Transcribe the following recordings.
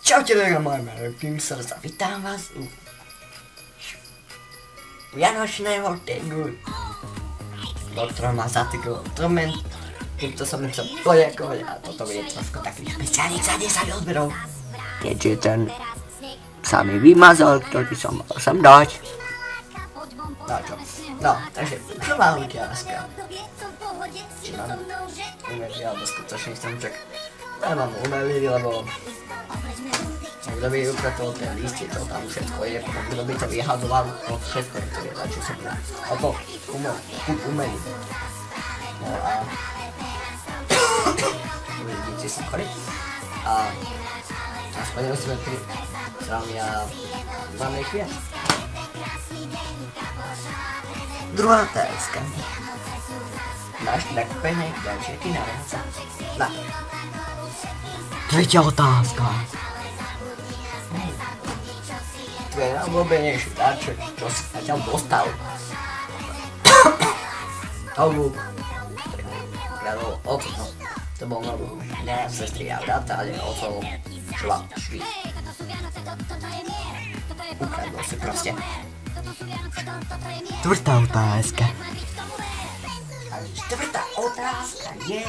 Čaute, ľudia, moje meno je Pim Srdca, vítam vás u vianočného tagu, do ktorého ma zatikol Torment. Týmto som chcel poďakovať a toto bude trošku taký špeciálnik za 10 odberov, keďže ten sa mi vymazal, ktorý som mal sem dať. No čo? No, takže prvá otázka. Či mám umelý, alebo skutočný stromček? Ja mám umelý, lebo kto by ukradol ten listie, to tam všetko je, potom kto by to vyhadoval, to všetko je to je, čo som bol. A to umelý. No a uvidíte sa choriť. A aspoň musíme pri srami a máme ich viac. Druhá otázka. Máš nakúpené darčeky na Vianoce? Na. Tretia otázka. Tvoj najobľúbenejší darček, čo si zatiaľ dostal? Alebo kradol oco, no. To bol nový. Ne, sestry a brata, ale oco švapčky. Ukradol si proste. Štvrtá otázka. Štvrtá otázka je,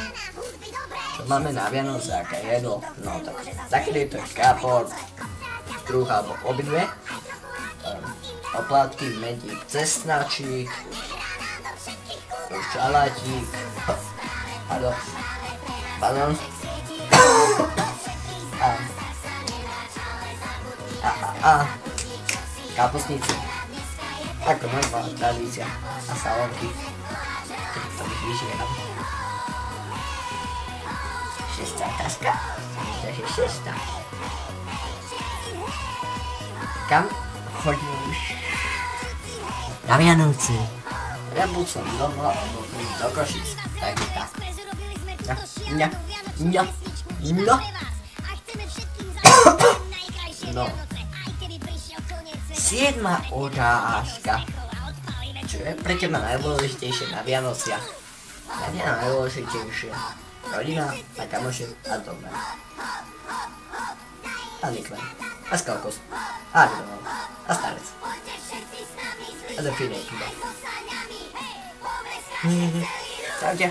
čo máme na Vianoce, aké jedlo. No tak, takedy to je kápor, druh alebo obidve. Oplátky, medík, cesnačík, šalátik, pardon, a kapustnicu. Ako normálna tradícia a salónky. To bych vyžieral. Šestá otázka. Takže šestá. Kam chodíš na Vianoce? Ja buď som doma, alebo do Košic. Takže tak. No. No. Siedma otázka. Čo je pre teba najdôležitejšie na Vianociach? Pre mňa najdôležitejšie rodina a kamoši a doma. A Nikven. A Skalkos. A Agronov. A Starec. A Delfínek. Takže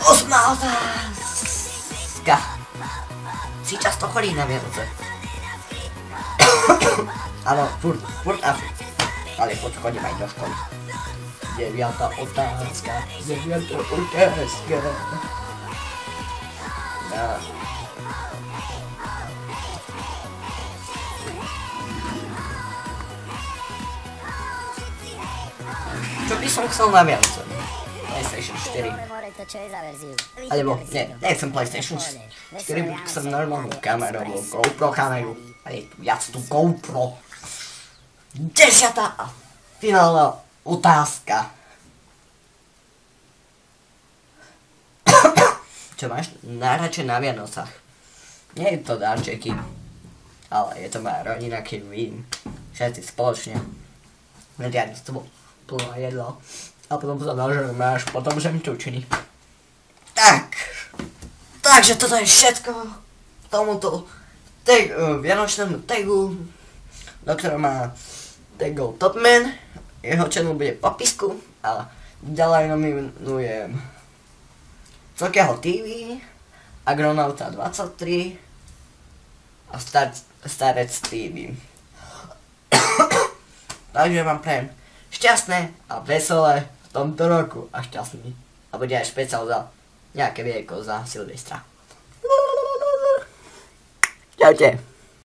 8. otázka. Si často chodí na Vianoce? Áno, furt. Ale poď chodím aj do školy. 9. otázka. No. Čo by som chcel na Vianoce? PlayStation 4. Alebo, nechcem PlayStation 4, chcem normálnu kameru, alebo GoPro kameru. A je tu viac tu GoPro. 10. a finálna otázka. Čo máš najradšej na Vianocach? Nie je to darčeky, ale je to moja rodina, keď vidím všetci spoločne. Nediadne s tebou plná jedlo. A potom sa nažerujeme až potom žemtučiny. Takže toto je všetko tomuto vianočnému tagu, do ktorého má tagol Topman. Jeho channel bude v popisku a ďalej nominujem Cokeho TV, Agronauta 23 a Starec TV. Takže vám prajem šťastné a veselé v tomto roku a šťastný. A bude aj špeciál za nejaké vieko za Silvestra. Čaute.